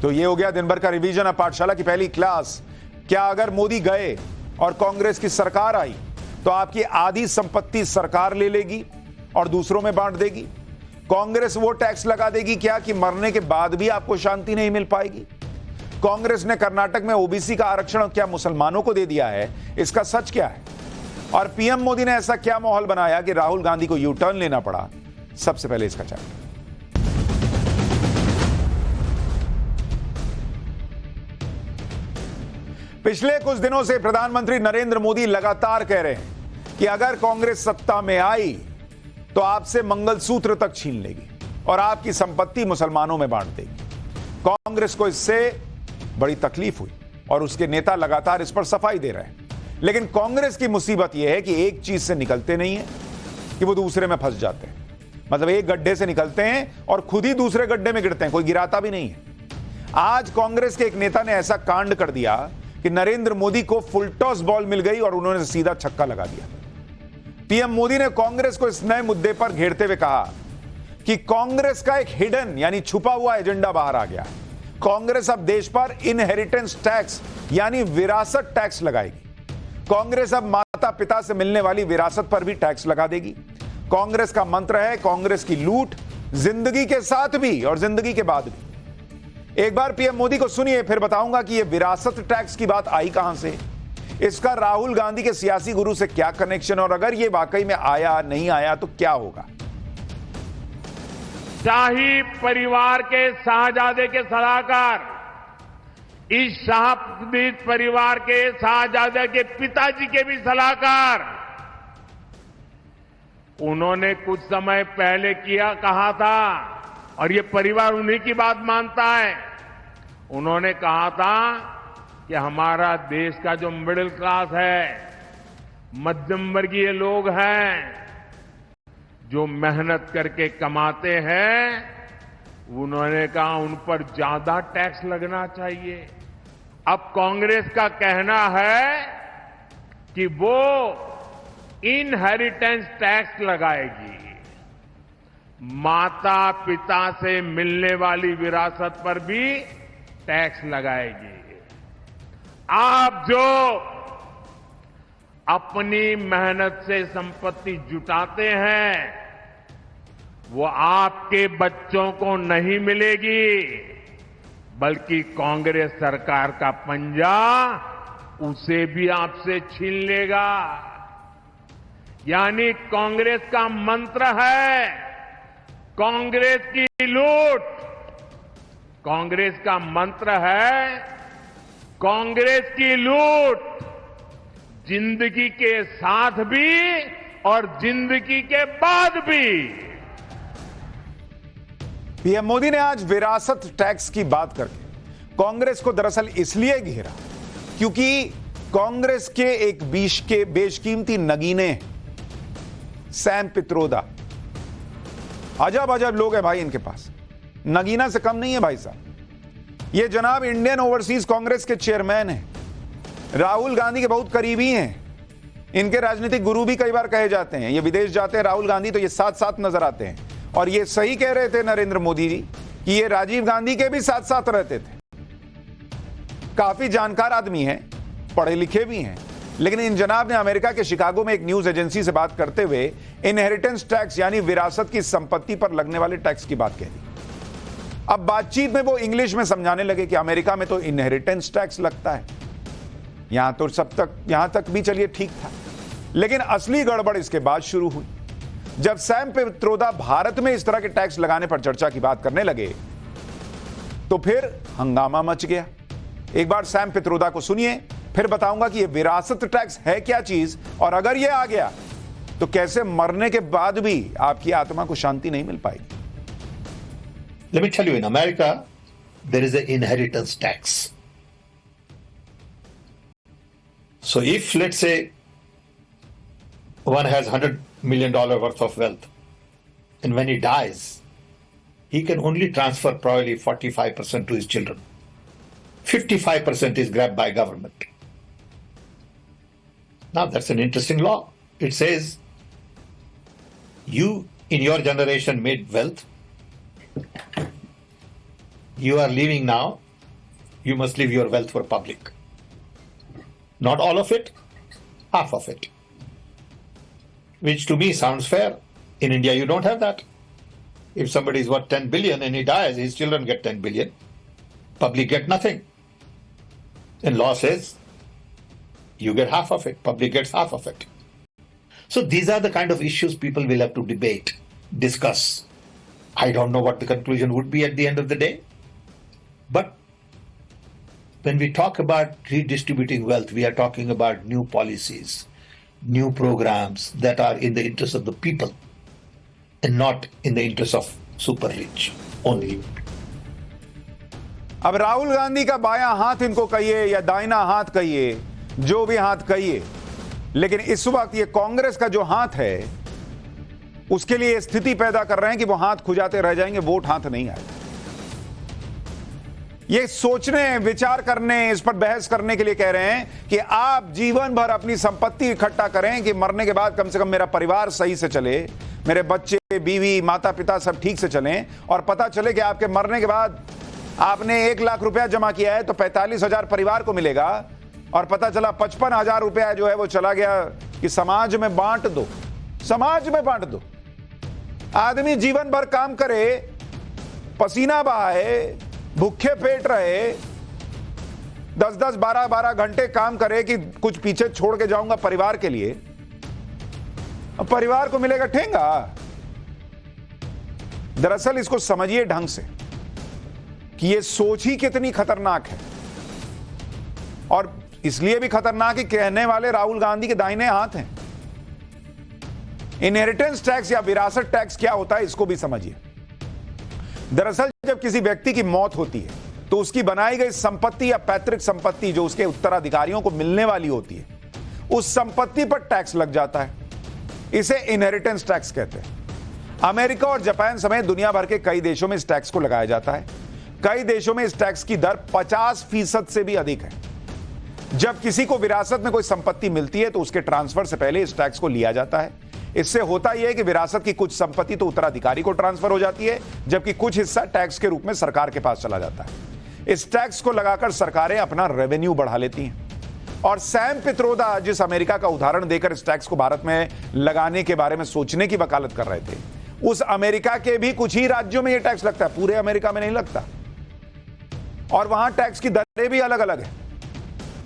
तो ये हो गया दिन भर का रिवीजन ऑफ पाठशाला की पहली क्लास। क्या अगर मोदी गए और कांग्रेस की सरकार आई तो आपकी आधी संपत्ति सरकार ले लेगी और दूसरों में बांट देगी? कांग्रेस वो टैक्स लगा देगी क्या कि मरने के बाद भी आपको शांति नहीं मिल पाएगी? कांग्रेस ने कर्नाटक में ओबीसी का आरक्षण क्या मुसलमानों को दे दिया है? इसका सच क्या है? और पीएम मोदी ने ऐसा क्या माहौल बनाया कि राहुल गांधी को यू टर्न लेना पड़ा? सबसे पहले इसका चाहिए। पिछले कुछ दिनों से प्रधानमंत्री नरेंद्र मोदी लगातार कह रहे हैं कि अगर कांग्रेस सत्ता में आई तो आपसे मंगलसूत्र तक छीन लेगी और आपकी संपत्ति मुसलमानों में बांट देगी। कांग्रेस को इससे बड़ी तकलीफ हुई और उसके नेता लगातार इस पर सफाई दे रहे हैं। लेकिन कांग्रेस की मुसीबत यह है कि एक चीज से निकलते नहीं है कि वो दूसरे में फंस जाते हैं। मतलब एक गड्ढे से निकलते हैं और खुद ही दूसरे गड्ढे में गिरते हैं, कोई गिराता भी नहीं है। आज कांग्रेस के एक नेता ने ऐसा कांड कर दिया कि नरेंद्र मोदी को फुल टॉस बॉल मिल गई और उन्होंने सीधा छक्का लगा दिया। पीएम मोदी ने कांग्रेस को इस नए मुद्दे पर घेरते हुए कहा कि कांग्रेस का एक हिडन यानी छुपा हुआ एजेंडा बाहर आ गया। कांग्रेस अब देश पर इनहेरिटेंस टैक्स यानी विरासत टैक्स लगाएगी। कांग्रेस अब माता पिता से मिलने वाली विरासत पर भी टैक्स लगा देगी। कांग्रेस का मंत्र है कांग्रेस की लूट जिंदगी के साथ भी और जिंदगी के बाद भी। एक बार पीएम मोदी को सुनिए, फिर बताऊंगा कि यह विरासत टैक्स की बात आई कहां से, इसका राहुल गांधी के सियासी गुरु से क्या कनेक्शन, और अगर यह वाकई में आया नहीं आया तो क्या होगा। शाही परिवार के शाहजादे के सलाहकार, इस शाही परिवार के शाहजादे के पिताजी के भी सलाहकार, उन्होंने कुछ समय पहले कहा था, और ये परिवार उन्हीं की बात मानता है। उन्होंने कहा था कि हमारा देश का जो मिडिल क्लास है, मध्यम वर्गीय लोग हैं, जो मेहनत करके कमाते हैं, उन्होंने कहा उन पर ज्यादा टैक्स लगना चाहिए। अब कांग्रेस का कहना है कि वो इनहेरिटेंस टैक्स लगाएगी, माता पिता से मिलने वाली विरासत पर भी टैक्स लगाएगी। आप जो अपनी मेहनत से संपत्ति जुटाते हैं वो आपके बच्चों को नहीं मिलेगी, बल्कि कांग्रेस सरकार का पंजा उसे भी आपसे छीन लेगा। यानी कांग्रेस का मंत्र है कांग्रेस की लूट, कांग्रेस का मंत्र है कांग्रेस की लूट, जिंदगी के साथ भी और जिंदगी के बाद भी। पीएम मोदी ने आज विरासत टैक्स की बात करके कांग्रेस को दरअसल इसलिए घेरा क्योंकि कांग्रेस के एक बेशकीमती नगीने सैम पित्रोदा, अजब अजब लोग हैं भाई इनके पास, नगीना से कम नहीं है भाई साहब। ये जनाब इंडियन ओवरसीज कांग्रेस के चेयरमैन हैं, राहुल गांधी के बहुत करीबी हैं, इनके राजनीतिक गुरु भी कई बार कहे जाते हैं। ये विदेश जाते हैं राहुल गांधी तो ये साथ साथ नजर आते हैं, और ये सही कह रहे थे नरेंद्र मोदी जी कि ये राजीव गांधी के भी साथ साथ रहते थे। काफी जानकार आदमी हैं, पढ़े लिखे भी हैं, लेकिन इन जनाब ने अमेरिका के शिकागो में एक न्यूज एजेंसी से बात करते हुए इनहेरिटेंस टैक्स यानी विरासत की संपत्ति पर लगने वाले टैक्स की बात कह दी। अब बातचीत में वो इंग्लिश में समझाने लगे कि अमेरिका में तो इनहेरिटेंस टैक्स लगता है, यहां तो यहां तक भी चलिए ठीक था, लेकिन असली गड़बड़ इसके बाद शुरू हुई जब सैम पित्रोदा भारत में इस तरह के टैक्स लगाने पर चर्चा की बात करने लगे तो फिर हंगामा मच गया। एक बार सैम पित्रोदा को सुनिए, फिर बताऊंगा कि यह विरासत टैक्स है क्या चीज, और अगर यह आ गया तो कैसे मरने के बाद भी आपकी आत्मा को शांति नहीं मिल पाएगी। Let me tell you, in America, there is an inheritance tax. So if, let's say, one has $100 million worth of wealth, and when he dies, he can only transfer probably 45% to his children. 55% is grabbed by government. Now, that's an interesting law. It says, you in your generation made wealth. You are leaving now you must leave your wealth for public. Not all of it, half of it. Which to me sounds fair. In India, you don't have that. If somebody is worth 10 billion and he dies, his children get 10 billion. Public get nothing. And law says you get half of it, public gets half of it. So these are the kind of issues people will have to debate, discuss. I don't know what the conclusion would be at the end of the day. But when we talk about redistributing wealth, we are talking about new policies, new programs that are in the interest of the people and not in the interest of super rich only. अब राहुल गांधी का बायां हाथ इनको कहिए या दाहिना हाथ कहिए, जो भी हाथ कहिए, लेकिन इस वक्त ये कांग्रेस का जो हाथ है उसके लिए स्थिति पैदा कर रहे हैं कि वो हाथ खुजाते रह जाएंगे, वोट हाथ नहीं आएगा। ये सोचने, विचार करने, इस पर बहस करने के लिए कह रहे हैं कि आप जीवन भर अपनी संपत्ति इकट्ठा करें कि मरने के बाद कम से कम मेरा परिवार सही से चले, मेरे बच्चे, बीवी, माता पिता सब ठीक से चलें, और पता चले कि आपके मरने के बाद आपने 1 लाख रुपया जमा किया है तो 45,000 परिवार को मिलेगा, और पता चला 55,000 रुपया जो है वो चला गया कि समाज में बांट दो, समाज में बांट दो। आदमी जीवन भर काम करे, पसीना बहाए, भूखे पेट रहे, 10-10, 12-12 घंटे काम करे कि कुछ पीछे छोड़ के जाऊंगा परिवार के लिए, अब परिवार को मिलेगा ठेंगा। दरअसल इसको समझिए ढंग से कि ये सोच ही कितनी खतरनाक है, और इसलिए भी खतरनाक है कहने वाले राहुल गांधी के दाहिने हाथ हैं। इनहेरिटेंस टैक्स या विरासत टैक्स क्या होता है इसको भी समझिए। दरअसल जब किसी व्यक्ति की मौत होती है तो उसकी बनाई गई संपत्ति या पैतृक संपत्ति जो उसके उत्तराधिकारियों को मिलने वाली होती है, उस संपत्ति पर टैक्स लग जाता है। इसे इनहेरिटेंस टैक्स कहते हैं। अमेरिका और जापान समेत दुनिया भर के कई देशों में इस टैक्स को लगाया जाता है। कई देशों में इस टैक्स की दर 50% से भी अधिक है। जब किसी को विरासत में कोई संपत्ति मिलती है तो उसके ट्रांसफर से पहले इस टैक्स को लिया जाता है। इससे होता यह है कि विरासत की कुछ संपत्ति तो उत्तराधिकारी को ट्रांसफर हो जाती है, जबकि कुछ हिस्सा टैक्स के रूप में सरकार के पास चला जाता है। इस टैक्स को लगाकर सरकारें अपना रेवेन्यू बढ़ा लेती हैं। और सैम पित्रोदा जिस अमेरिका का उदाहरण देकर इस टैक्स को भारत में लगाने के बारे में सोचने की वकालत कर रहे थे, उस अमेरिका के भी कुछ ही राज्यों में यह टैक्स लगता है, पूरे अमेरिका में नहीं लगता, और वहां टैक्स की दरें भी अलग अलग है।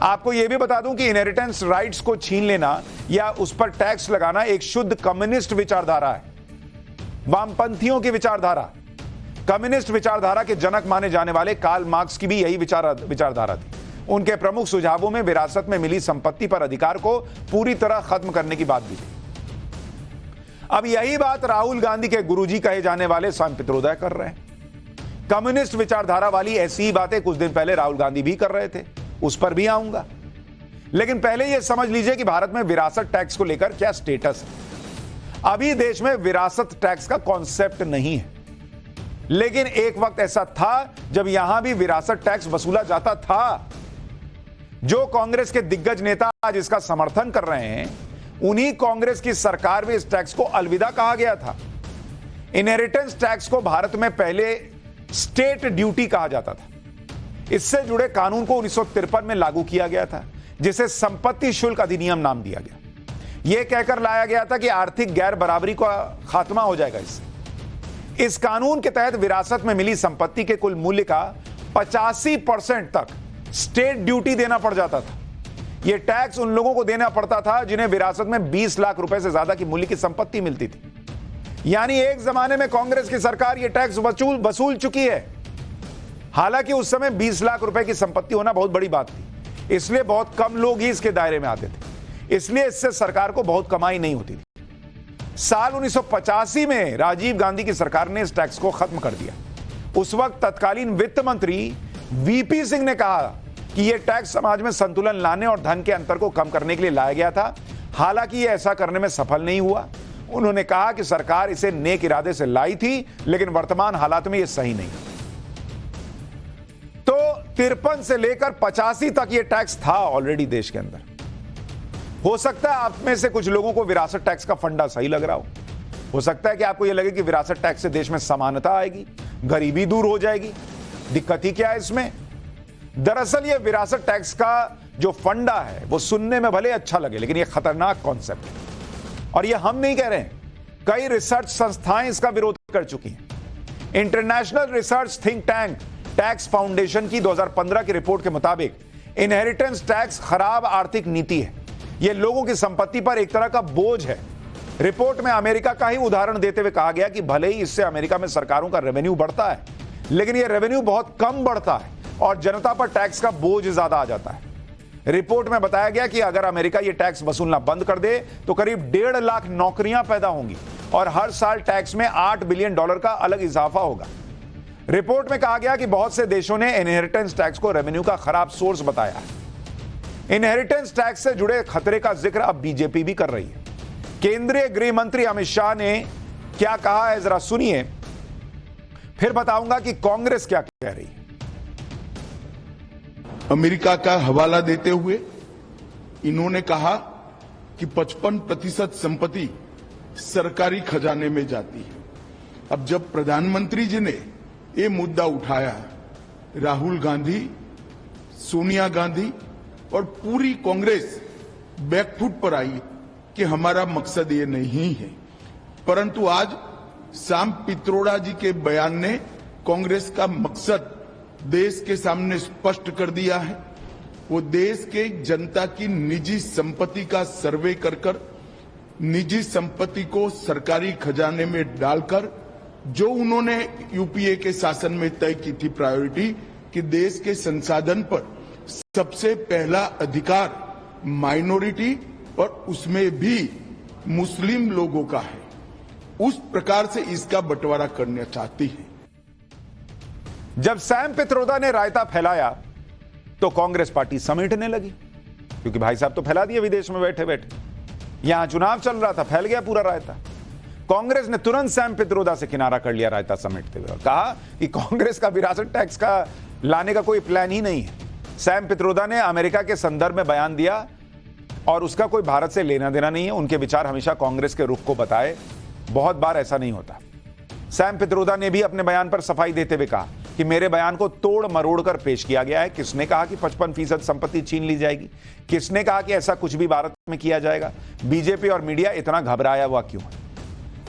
आपको यह भी बता दूं कि इनहेरिटेंस राइट्स को छीन लेना या उस पर टैक्स लगाना एक शुद्ध कम्युनिस्ट विचारधारा है, वामपंथियों की विचारधारा। कम्युनिस्ट विचारधारा के जनक माने जाने वाले कार्ल मार्क्स की भी यही विचारधारा थी। उनके प्रमुख सुझावों में विरासत में मिली संपत्ति पर अधिकार को पूरी तरह खत्म करने की बात भी थी। अब यही बात राहुल गांधी के गुरुजी कहे जाने वाले सैम पित्रोदा कर रहे हैं। कम्युनिस्ट विचारधारा वाली ऐसी ही बातें कुछ दिन पहले राहुल गांधी भी कर रहे थे, उस पर भी आऊंगा। लेकिन पहले यह समझ लीजिए कि भारत में विरासत टैक्स को लेकर क्या स्टेटस है। अभी देश में विरासत टैक्स का कॉन्सेप्ट नहीं है, लेकिन एक वक्त ऐसा था जब यहां भी विरासत टैक्स वसूला जाता था। जो कांग्रेस के दिग्गज नेता आज इसका समर्थन कर रहे हैं, उन्हीं कांग्रेस की सरकार में इस टैक्स को अलविदा कहा गया था। इनहेरिटेंस टैक्स को भारत में पहले स्टेट ड्यूटी कहा जाता था। इससे जुड़े कानून को 1953 में लागू किया गया था, जिसे संपत्ति शुल्क अधिनियम नाम दिया गया। यह कहकर लाया गया था कि आर्थिक गैर बराबरी का खात्मा हो जाएगा इससे। इस कानून के तहत विरासत में मिली संपत्ति के कुल मूल्य का 85% तक स्टेट ड्यूटी देना पड़ जाता था। यह टैक्स उन लोगों को देना पड़ता था जिन्हें विरासत में 20 लाख रुपए से ज्यादा की मूल्य की संपत्ति मिलती थी। यानी एक जमाने में कांग्रेस की सरकार यह टैक्स वसूल चुकी है। हालांकि उस समय 20 लाख रुपए की संपत्ति होना बहुत बड़ी बात थी, इसलिए बहुत कम लोग ही इसके दायरे में आते थे। इसलिए इससे सरकार को बहुत कमाई नहीं होती थी। साल 1985 में राजीव गांधी की सरकार ने इस टैक्स को खत्म कर दिया। उस वक्त तत्कालीन वित्त मंत्री वीपी सिंह ने कहा कि यह टैक्स समाज में संतुलन लाने और धन के अंतर को कम करने के लिए लाया गया था। हालांकि यह ऐसा करने में सफल नहीं हुआ। उन्होंने कहा कि सरकार इसे नेक इरादे से लाई थी, लेकिन वर्तमान हालात में यह सही नहीं। तो 53 से लेकर 85 तक यह टैक्स था ऑलरेडी देश के अंदर। हो सकता है आप में से कुछ लोगों को विरासत टैक्स का फंडा सही लग रहा हो सकता है कि आपको यह लगे कि विरासत टैक्स से देश में समानता आएगी, गरीबी दूर हो जाएगी। दिक्कत ही क्या है इसमें? दरअसल ये विरासत टैक्स का जो फंडा है वो सुनने में भले अच्छा लगे, लेकिन ये खतरनाक कॉन्सेप्ट है। और ये हम नहीं कह रहे हैं, कई रिसर्च संस्थाएं इसका विरोध कर चुकी हैं। International research think tank tax foundation की 2015 की रिपोर्ट के मुताबिक इनहेरिटेंस टैक्स खराब आर्थिक नीति है। यह लोगों की संपत्ति पर एक तरह का बोझ है। रिपोर्ट में अमेरिका का ही उदाहरण देते हुए कहा गया कि भले ही इससे अमेरिका में सरकारों का रेवेन्यू बढ़ता है, लेकिन यह रेवेन्यू बहुत कम बढ़ता है और जनता पर टैक्स का बोझ ज्यादा आ जाता है। रिपोर्ट में बताया गया कि अगर अमेरिका यह टैक्स वसूलना बंद कर दे तो करीब 1.5 लाख नौकरियां पैदा होंगी और हर साल टैक्स में $8 बिलियन का अलग इजाफा होगा। रिपोर्ट में कहा गया कि बहुत से देशों ने इनहेरिटेंस टैक्स को रेवेन्यू का खराब सोर्स बताया है। इनहेरिटेंस टैक्स से जुड़े खतरे का जिक्र अब बीजेपी भी कर रही है। केंद्रीय गृह मंत्री अमित शाह ने क्या कहा है, जरा सुनिए, फिर बताऊंगा कि कांग्रेस क्या कह रही है। अमेरिका का हवाला देते हुए इन्होंने कहा कि 55% संपत्ति सरकारी खजाने में जाती है। अब जब प्रधानमंत्री जी ने ये मुद्दा उठाया, राहुल गांधी, सोनिया गांधी और पूरी कांग्रेस बैकफुट पर आई कि हमारा मकसद ये नहीं है। परंतु आज सैम पित्रोड़ा जी के बयान ने कांग्रेस का मकसद देश के सामने स्पष्ट कर दिया है। वो देश के जनता की निजी संपत्ति का सर्वे कर निजी संपत्ति को सरकारी खजाने में डालकर जो उन्होंने यूपीए के शासन में तय की थी प्रायोरिटी कि देश के संसाधन पर सबसे पहला अधिकार माइनॉरिटी और उसमें भी मुस्लिम लोगों का है, उस प्रकार से इसका बंटवारा करना चाहती है। जब सैम पित्रोदा ने रायता फैलाया तो कांग्रेस पार्टी समेटने लगी, क्योंकि भाई साहब तो फैला दिए विदेश में बैठे बैठे। यहां चुनाव चल रहा था, फैल गया पूरा रायता। कांग्रेस ने तुरंत सैम पित्रोदा से किनारा कर लिया रायता समेटते हुए, कहा कि कांग्रेस का विरासत टैक्स का लाने का कोई प्लान ही नहीं है। सैम पित्रोदा ने अमेरिका के संदर्भ में बयान दिया और उसका कोई भारत से लेना देना नहीं है। उनके विचार हमेशा कांग्रेस के रुख को बताए, बहुत बार ऐसा नहीं होता। सैम पित्रोदा ने भी अपने बयान पर सफाई देते हुए कहा कि मेरे बयान को तोड़ मरोड़ कर पेश किया गया है। किसने कहा कि 55% संपत्ति छीन ली जाएगी? किसने कहा कि ऐसा कुछ भी भारत में किया जाएगा? बीजेपी और मीडिया इतना घबराया हुआ क्यों है?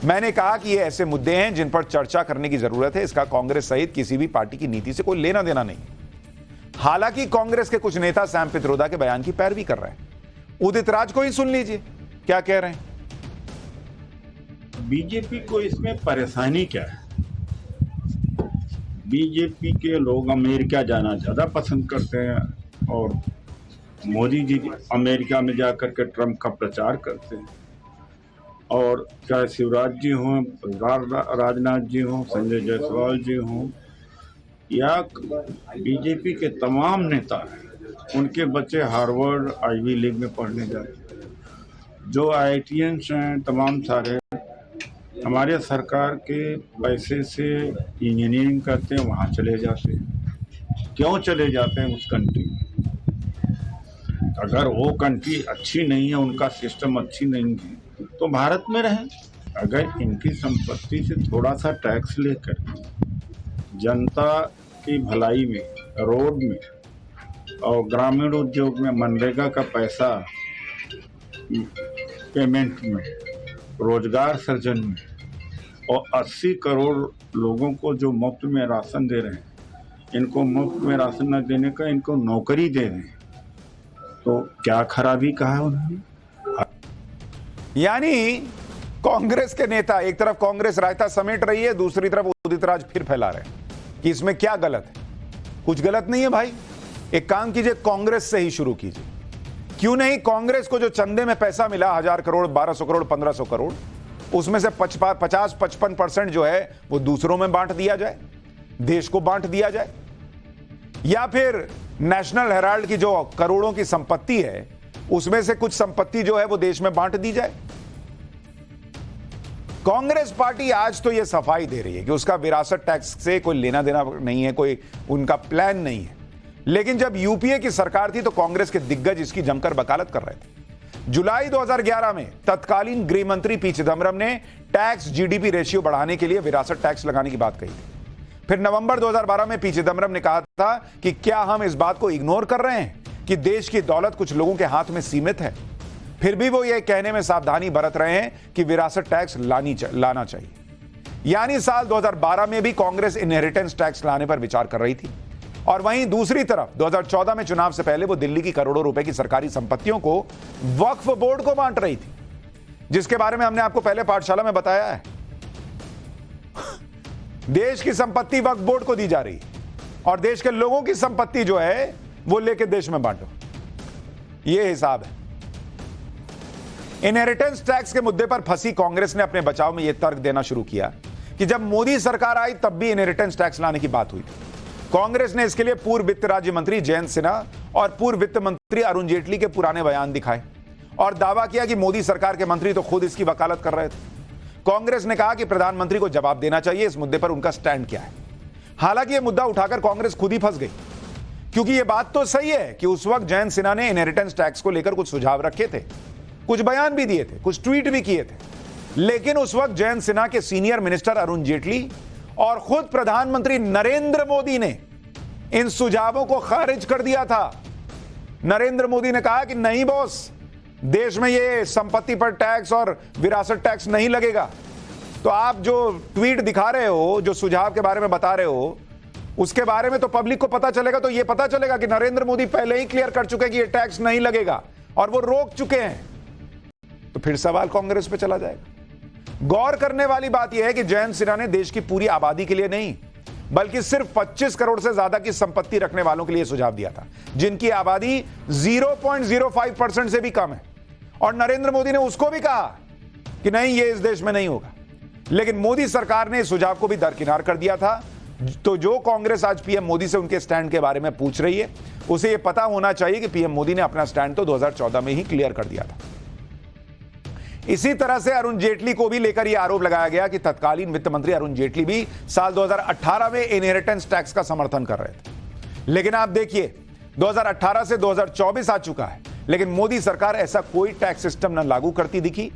मैंने कहा कि ये ऐसे मुद्दे हैं जिन पर चर्चा करने की जरूरत है। इसका कांग्रेस सहित किसी भी पार्टी की नीति से कोई लेना देना नहीं। हालांकि कांग्रेस के कुछ नेता सैम पित्रोदा के बयान की पैरवी कर रहे हैं। उदित राज को ही सुन लीजिए क्या कह रहे हैं। बीजेपी को इसमें परेशानी क्या है? बीजेपी के लोग अमेरिका जाना ज्यादा पसंद करते हैं और मोदी जी अमेरिका में जाकर के ट्रंप का प्रचार करते हैं। और चाहे शिवराज जी हों, राजनाथ जी हों, संजय जायसवाल जी हों या बीजेपी के तमाम नेता हैं, उनके बच्चे हार्वर्ड आईवी लीग में पढ़ने जाते हैं। जो IITians हैं तमाम सारे हमारे सरकार के पैसे से इंजीनियरिंग करते हैं, वहाँ चले जाते हैं। क्यों चले जाते हैं उस कंट्री में? अगर वो कंट्री अच्छी नहीं है, उनका सिस्टम अच्छी नहीं है, तो भारत में रहें। अगर इनकी संपत्ति से थोड़ा सा टैक्स लेकर जनता की भलाई में, रोड में और ग्रामीण उद्योग में, मनरेगा का पैसा पेमेंट में, रोजगार सृजन में और 80 करोड़ लोगों को जो मुफ्त में राशन दे रहे हैं, इनको मुफ्त में राशन न देने का इनको नौकरी दे रहे हैं, तो क्या खराबी कहा उन्होंने? यानी कांग्रेस के नेता एक तरफ कांग्रेस रायता समेट रही है, दूसरी तरफ उदित राज फिर फैला रहे हैं कि इसमें क्या गलत है। कुछ गलत नहीं है भाई। एक काम कीजिए, कांग्रेस से ही शुरू कीजिए। क्यों नहीं कांग्रेस को जो चंदे में पैसा मिला 1000 करोड़, 1200 करोड़, 1500 करोड़, उसमें से 50-55% जो है वो दूसरों में बांट दिया जाए, देश को बांट दिया जाए। या फिर नेशनल हेराल्ड की जो करोड़ों की संपत्ति है उसमें से कुछ संपत्ति जो है वो देश में बांट दी जाए। कांग्रेस पार्टी आज तो ये सफाई दे रही है कि उसका विरासत टैक्स से कोई लेना देना नहीं है, कोई उनका प्लान नहीं है। लेकिन जब यूपीए की सरकार थी तो कांग्रेस के दिग्गज इसकी जमकर वकालत कर रहे थे। जुलाई 2011 में तत्कालीन गृह मंत्री पी चिदम्बरम ने टैक्स जीडीपी रेशियो बढ़ाने के लिए विरासत टैक्स लगाने की बात कही थी। फिर नवंबर 2012 में पी चिदंबरम ने कहा था कि क्या हम इस बात को इग्नोर कर रहे हैं कि देश की दौलत कुछ लोगों के हाथ में सीमित है। फिर भी वो ये कहने में सावधानी बरत रहे हैं कि विरासत टैक्स लाना चाहिए। यानी साल 2012 में भी कांग्रेस इनहेरिटेंस टैक्स लाने पर विचार कर रही थी, और वहीं दूसरी तरफ 2014 में चुनाव से पहले वो दिल्ली की करोड़ों रुपए की सरकारी संपत्तियों को वक्फ बोर्ड को बांट रही थी, जिसके बारे में हमने आपको पहले पाठशाला में बताया है। देश की संपत्ति वक्फ बोर्ड को दी जा रही है और देश के लोगों की संपत्ति जो है वो लेके देश में बांटो, ये हिसाब है। इनहेरिटेंस टैक्स के मुद्दे पर फंसी कांग्रेस ने अपने बचाव में यह तर्क देना शुरू किया कि जब मोदी सरकार आई तब भी इनहेरिटेंस टैक्स लाने की बात हुई थी। कांग्रेस ने इसके लिए पूर्व वित्त राज्य मंत्री जयंत सिन्हा और पूर्व वित्त मंत्री अरुण जेटली के पुराने बयान दिखाए और दावा किया कि मोदी सरकार के मंत्री तो खुद इसकी वकालत कर रहे थे। कांग्रेस ने कहा कि प्रधानमंत्री को जवाब देना चाहिए इस मुद्दे पर उनका स्टैंड क्या है। हालांकि यह मुद्दा उठाकर कांग्रेस खुद ही फंस गई, क्योंकि यह बात तो सही है कि उस वक्त जयंत सिन्हा ने इनहेरिटेंस टैक्स को लेकर कुछ सुझाव रखे थे, कुछ बयान भी दिए थे, कुछ ट्वीट भी किए थे, लेकिन उस वक्त जयंत सिन्हा के सीनियर मिनिस्टर अरुण जेटली और खुद प्रधानमंत्री नरेंद्र मोदी ने इन सुझावों को खारिज कर दिया था। नरेंद्र मोदी ने कहा कि नहीं बॉस, देश में ये संपत्ति पर टैक्स और विरासत टैक्स नहीं लगेगा। तो आप जो ट्वीट दिखा रहे हो, जो सुझाव के बारे में बता रहे हो, उसके बारे में तो पब्लिक को पता चलेगा, तो ये पता चलेगा कि नरेंद्र मोदी पहले ही क्लियर कर चुके हैं कि ये टैक्स नहीं लगेगा और वो रोक चुके हैं। तो फिर सवाल कांग्रेस पे चला जाएगा। गौर करने वाली बात यह है कि जयंत सिन्हा ने देश की पूरी आबादी के लिए नहीं, बल्कि सिर्फ 25 करोड़ से ज्यादा की संपत्ति रखने वालों के लिए सुझाव दिया था, जिनकी आबादी 0.05% से भी कम है। और नरेंद्र मोदी ने उसको भी कहा कि नहीं, ये इस देश में नहीं होगा। लेकिन मोदी सरकार ने इस सुझाव को भी दरकिनार कर दिया था। तो जो कांग्रेस आज पीएम मोदी से उनके स्टैंड के बारे में पूछ रही है, उसे यह पता होना चाहिए कि पीएम मोदी ने अपना स्टैंड तो 2014 में ही क्लियर कर दिया था। इसी तरह से अरुण जेटली को भी लेकर यह आरोप लगाया गया कि तत्कालीन वित्त मंत्री अरुण जेटली भी साल 2018 में इनहेरिटेंस टैक्स का समर्थन कर रहे थे। लेकिन आप देखिए, 2018 से 2024 आ चुका है, लेकिन मोदी सरकार ऐसा कोई टैक्स सिस्टम न लागू करती दिखी,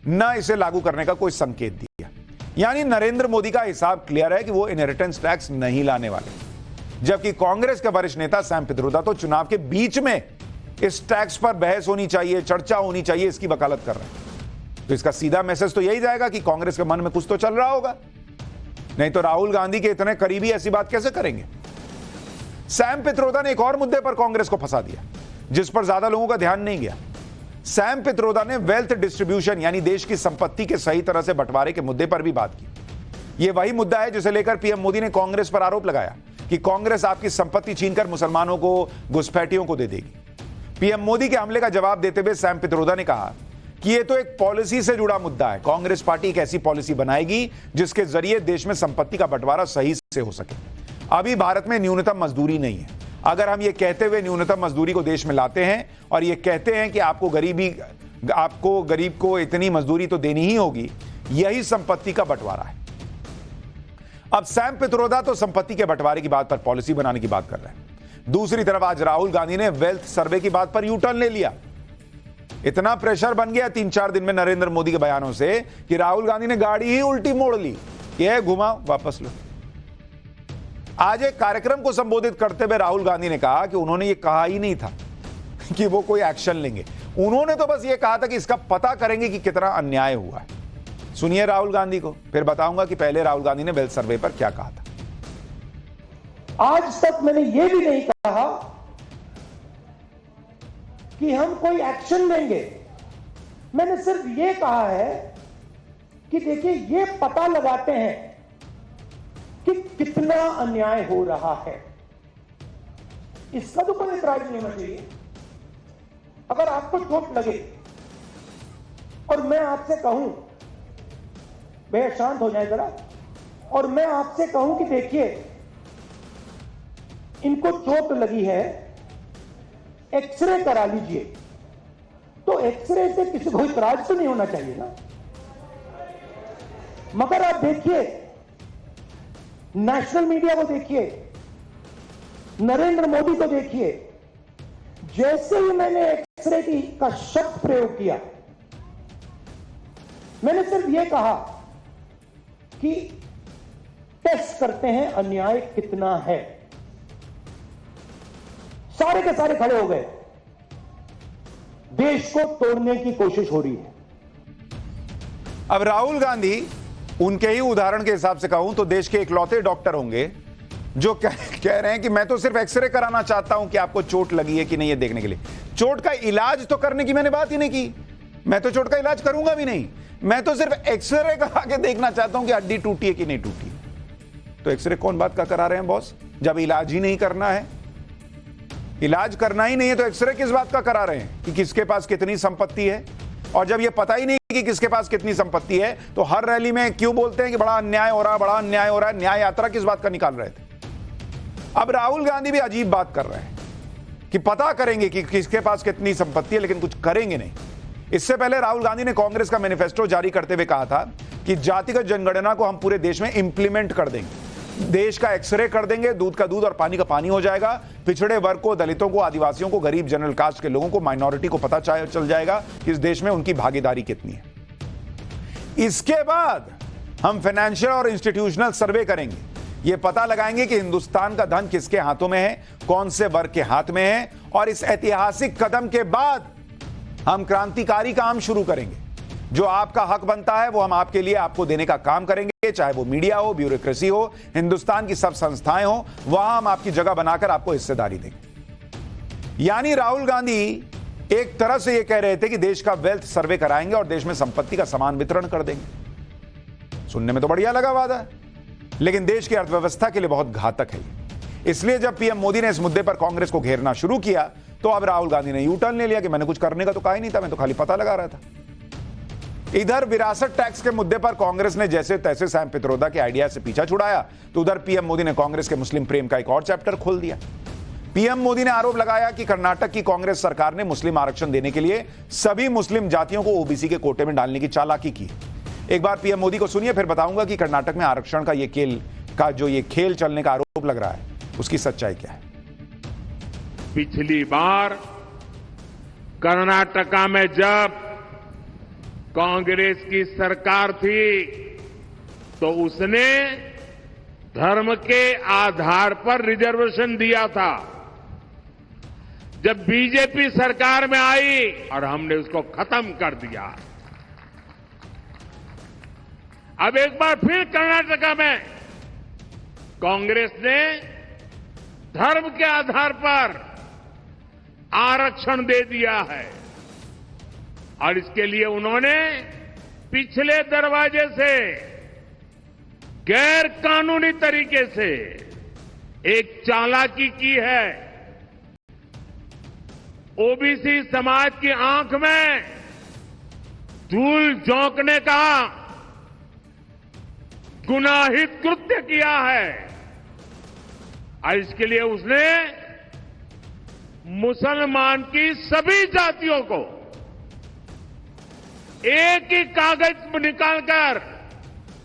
न इसे लागू करने का कोई संकेत दिया। यानी नरेंद्र मोदी का हिसाब क्लियर है कि वो इनहेरिटेंस टैक्स नहीं लाने वाले। जबकि कांग्रेस के वरिष्ठ नेता सैम पित्रोदा तो चुनाव के बीच में इस टैक्स पर बहस होनी चाहिए, चर्चा होनी चाहिए, इसकी वकालत कर रहे हैं। तो इसका सीधा मैसेज तो यही जाएगा कि कांग्रेस के मन में कुछ तो चल रहा होगा, नहीं तो राहुल गांधी के इतने करीबी ऐसी बात कैसे करेंगे। सैम पित्रोदा ने एक और मुद्दे पर कांग्रेस को फंसा दिया, जिस पर ज्यादा लोगों का ध्यान नहीं गया। सैम पित्रोदा ने वेल्थ डिस्ट्रीब्यूशन यानी देश की संपत्ति के सही तरह से बंटवारे के मुद्दे पर भी बात की। यह वही मुद्दा है जिसे लेकर पीएम मोदी ने कांग्रेस पर आरोप लगाया कि कांग्रेस आपकी संपत्ति छीनकर मुसलमानों को, घुसपैठियों को दे देगी। पीएम मोदी के हमले का जवाब देते हुए सैम पित्रोदा ने कहा कि यह तो एक पॉलिसी से जुड़ा मुद्दा है। कांग्रेस पार्टी एक ऐसी पॉलिसी बनाएगी जिसके जरिए देश में संपत्ति का बंटवारा सही से हो सके। अभी भारत में न्यूनतम मजदूरी नहीं है। अगर हम ये कहते हुए न्यूनतम मजदूरी को देश में लाते हैं और ये कहते हैं कि आपको गरीब को इतनी मजदूरी तो देनी ही होगी, यही संपत्ति का बंटवारा है। अब सैम पित्रोदा तो संपत्ति के बंटवारे की बात पर पॉलिसी बनाने की बात कर रहे हैं। दूसरी तरफ आज राहुल गांधी ने वेल्थ सर्वे की बात पर यू टर्न ले लिया। इतना प्रेशर बन गया 3-4 दिन में नरेंद्र मोदी के बयानों से कि राहुल गांधी ने गाड़ी ही उल्टी मोड़ ली, यह घुमाओ वापस लो। आज एक कार्यक्रम को संबोधित करते हुए राहुल गांधी ने कहा कि उन्होंने यह कहा ही नहीं था कि वो कोई एक्शन लेंगे। उन्होंने तो बस यह कहा था कि इसका पता करेंगे कि कितना अन्याय हुआ है। सुनिए राहुल गांधी को, फिर बताऊंगा कि पहले राहुल गांधी ने वेल्थ सर्वे पर क्या कहा था। आज तक मैंने यह भी नहीं कहा कि हम कोई एक्शन लेंगे। मैंने सिर्फ यह कहा है कि देखिए, ये पता लगाते हैं कि कितना अन्याय हो रहा है। इसका तो कोई इतराज नहीं होना चाहिए। अगर आपको चोट लगे और मैं आपसे कहूं, भैया शांत हो जाए जरा, और मैं आपसे कहूं कि देखिए इनको चोट लगी है, एक्सरे करा लीजिए, तो एक्सरे से किसी को इतराज तो नहीं होना चाहिए ना। मगर आप देखिए, नेशनल मीडिया को देखिए, नरेंद्र मोदी को देखिए, जैसे ही मैंने एक्सरे का शब्द प्रयोग किया, मैंने सिर्फ यह कहा कि टेस्ट करते हैं अन्याय कितना है। सारे के सारे खड़े हो गए, देश को तोड़ने की कोशिश हो रही है। अब राहुल गांधी, उनके ही उदाहरण के हिसाब से कहूं तो देश के इकलौते डॉक्टर होंगे जो कह रहे हैं कि मैं तो सिर्फ एक्सरे कराना चाहता हूं कि आपको चोट लगी है कि नहीं, ये देखने के लिए। चोट का इलाज तो करने की मैंने बात ही नहीं की, मैं तो चोट का इलाज करूंगा भी नहीं, मैं तो सिर्फ एक्सरे करा के देखना चाहता हूं कि हड्डी टूटी है कि नहीं टूटी। तो एक्सरे कौन बात का करा रहे हैं बॉस, जब इलाज ही नहीं करना है, इलाज करना ही नहीं है तो एक्सरे किस बात का करा रहे हैं कि किसके पास कितनी संपत्ति है। और जब ये पता ही नहीं कि किसके पास कितनी संपत्ति है तो हर रैली में क्यों बोलते हैं कि बड़ा अन्याय हो रहा है, बड़ा अन्याय हो रहा है। न्याय यात्रा किस बात का निकाल रहे थे। अब राहुल गांधी भी अजीब बात कर रहे हैं कि पता करेंगे कि किसके पास कितनी संपत्ति है, लेकिन कुछ करेंगे नहीं। इससे पहले राहुल गांधी ने कांग्रेस का मैनिफेस्टो जारी करते हुए कहा था कि जातिगत जनगणना को हम पूरे देश में इंप्लीमेंट कर देंगे, देश का एक्सरे कर देंगे, दूध का दूध और पानी का पानी हो जाएगा। पिछड़े वर्ग को, दलितों को, आदिवासियों को, गरीब जनरल कास्ट के लोगों को, माइनॉरिटी को पता चल जाएगा कि इस देश में उनकी भागीदारी कितनी है। इसके बाद हम फाइनेंशियल और इंस्टीट्यूशनल सर्वे करेंगे, यह पता लगाएंगे कि हिंदुस्तान का धन किसके हाथों में है, कौन से वर्ग के हाथ में है। और इस ऐतिहासिक कदम के बाद हम क्रांतिकारी काम शुरू करेंगे। जो आपका हक बनता है वो हम आपके लिए आपको देने का काम करेंगे, चाहे वो मीडिया हो, ब्यूरोक्रेसी हो, हिंदुस्तान की सब संस्थाएं हो, वहां हम आपकी जगह बनाकर आपको हिस्सेदारी देंगे। यानी राहुल गांधी एक तरह से ये कह रहे थे कि देश का वेल्थ सर्वे कराएंगे और देश में संपत्ति का समान वितरण कर देंगे। सुनने में तो बढ़िया लगा वादा है, लेकिन देश की अर्थव्यवस्था के लिए बहुत घातक है। इसलिए जब पीएम मोदी ने इस मुद्दे पर कांग्रेस को घेरना शुरू किया तो अब राहुल गांधी ने यू टर्न ले लिया कि मैंने कुछ करने का तो कहा ही नहीं था, मैं तो खाली पता लगा रहा था। इधर विरासत टैक्स के मुद्दे पर कांग्रेस ने जैसे तैसे सैम पित्रोदा के आइडिया से पीछा छुड़ाया तो उधर पीएम मोदी ने कांग्रेस के मुस्लिम प्रेम का एक और चैप्टर खोल दिया। पीएम मोदी ने आरोप लगाया कि कर्नाटक की कांग्रेस सरकार ने मुस्लिम आरक्षण देने के लिए सभी मुस्लिम जातियों को ओबीसी के कोटे में डालने की चालाकी की। एक बार पीएम मोदी को सुनिए, फिर बताऊंगा कि कर्नाटक में आरक्षण का ये खेल चलने का आरोप लग रहा है, उसकी सच्चाई क्या है। पिछली बार कर्नाटका में जब कांग्रेस की सरकार थी तो उसने धर्म के आधार पर रिजर्वेशन दिया था। जब बीजेपी सरकार में आई और हमने उसको खत्म कर दिया। अब एक बार फिर कर्नाटका में कांग्रेस ने धर्म के आधार पर आरक्षण दे दिया है और इसके लिए उन्होंने पिछले दरवाजे से गैर कानूनी तरीके से एक चालाकी की है। ओबीसी समाज की आंख में धूल झोंकने का गुनाहित कृत्य किया है और इसके लिए उसने मुसलमान की सभी जातियों को एक ही कागज निकालकर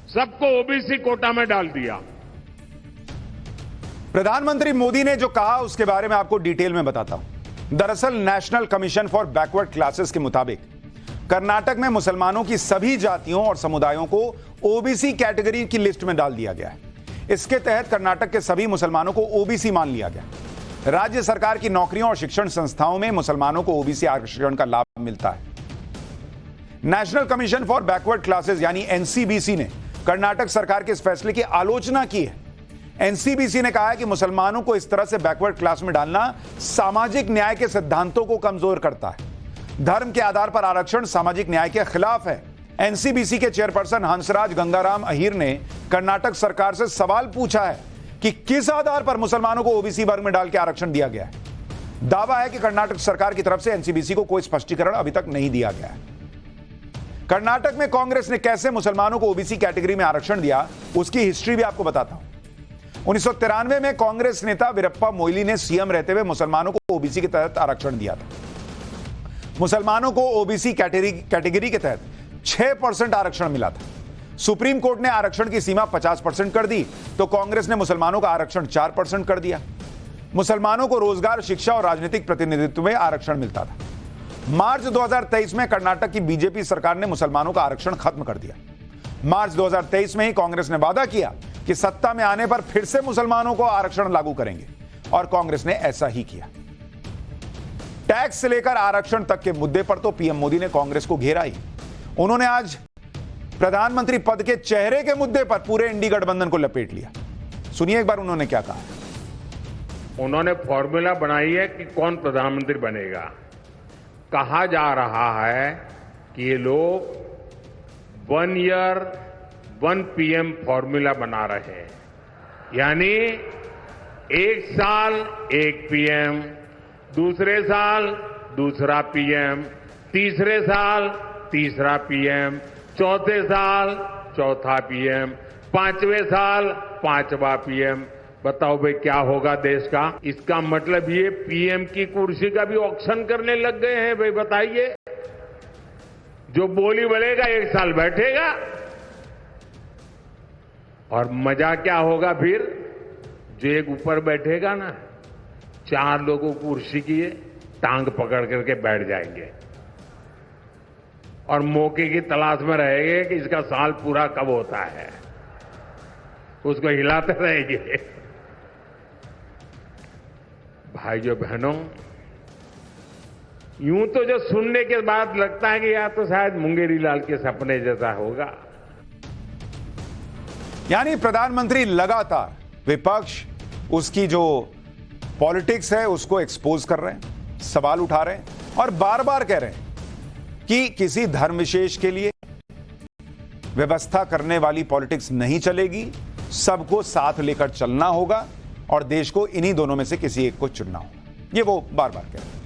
सबको ओबीसी कोटा में डाल दिया। प्रधानमंत्री मोदी ने जो कहा उसके बारे में आपको डिटेल में बताता हूं। दरअसल national commission for backward classes के मुताबिक कर्नाटक में मुसलमानों की सभी जातियों और समुदायों को ओबीसी कैटेगरी की लिस्ट में डाल दिया गया है। इसके तहत कर्नाटक के सभी मुसलमानों को ओबीसी मान लिया गया। राज्य सरकार की नौकरियों और शिक्षण संस्थाओं में मुसलमानों को ओबीसी आरक्षण का लाभ मिलता है। National commission for backward classes यानी एनसीबीसी ने कर्नाटक सरकार के इस फैसले की आलोचना की है। एनसीबीसी ने कहा है कि मुसलमानों को इस तरह से बैकवर्ड क्लास में डालना सामाजिक न्याय के सिद्धांतों को कमजोर करता है। धर्म के आधार पर आरक्षण सामाजिक न्याय के खिलाफ है। एनसीबीसी के चेयरपर्सन हंसराज गंगाराम अहीर ने कर्नाटक सरकार से सवाल पूछा है कि किस आधार पर मुसलमानों को ओबीसी वर्ग में डाल के आरक्षण दिया गया है। दावा है कि कर्नाटक सरकार की तरफ से एनसीबीसी को कोई स्पष्टीकरण अभी तक नहीं दिया गया है। कर्नाटक में कांग्रेस ने कैसे मुसलमानों को ओबीसी कैटेगरी में आरक्षण दिया उसकी हिस्ट्री भी आपको बताता हूं। 1993 में कांग्रेस नेता वीरप्पा मोइली ने सीएम रहते हुए मुसलमानों को ओबीसी के तहत आरक्षण दिया था। मुसलमानों को ओबीसी कैटेगरी के तहत 6% आरक्षण मिला था। सुप्रीम कोर्ट ने आरक्षण की सीमा 50% कर दी तो कांग्रेस ने मुसलमानों का आरक्षण 4% कर दिया। मुसलमानों को रोजगार, शिक्षा और राजनीतिक प्रतिनिधित्व में आरक्षण मिलता था। मार्च 2023 में कर्नाटक की बीजेपी सरकार ने मुसलमानों का आरक्षण खत्म कर दिया। मार्च 2023 में ही कांग्रेस ने वादा किया कि सत्ता में आने पर फिर से मुसलमानों को आरक्षण लागू करेंगे और कांग्रेस ने ऐसा ही किया। टैक्स से लेकर आरक्षण तक के मुद्दे पर तो पीएम मोदी ने कांग्रेस को घेरा ही। उन्होंने आज प्रधानमंत्री पद के चेहरे के मुद्दे पर पूरे इंडी गठबंधन को लपेट लिया। सुनिए एक बार उन्होंने क्या कहा। उन्होंने फॉर्मूला बनाई है कि कौन प्रधानमंत्री बनेगा। कहा जा रहा है कि ये लोग 1 ईयर 1 PM फॉर्मूला बना रहे हैं, यानी 1 साल 1 PM, दूसरे साल दूसरा PM, तीसरे साल तीसरा PM, चौथे साल चौथा PM, 5वें साल 5वां PM। बताओ भाई क्या होगा देश का? इसका मतलब ये PM की कुर्सी का भी ऑक्शन करने लग गए हैं। भाई बताइए, जो बोली बोलेगा 1 साल बैठेगा, और मजा क्या होगा फिर? जो एक ऊपर बैठेगा ना, 4 लोगों को कुर्सी की टांग पकड़ करके बैठ जाएंगे और मौके की तलाश में रहेंगे कि इसका साल पूरा कब होता है, उसको हिलाते रहेंगे। भाइयों बहनों, यूं तो जो सुनने के बाद लगता है कि यार तो शायद मुंगेरी लाल के सपने जैसा होगा। यानी प्रधानमंत्री लगातार विपक्ष उसकी जो पॉलिटिक्स है उसको एक्सपोज कर रहे हैं, सवाल उठा रहे हैं और बार बार कह रहे हैं कि किसी धर्म विशेष के लिए व्यवस्था करने वाली पॉलिटिक्स नहीं चलेगी, सबको साथ लेकर चलना होगा और देश को इन्हीं दोनों में से किसी एक को चुनना होगा। ये वो बार बार कह रहे हैं।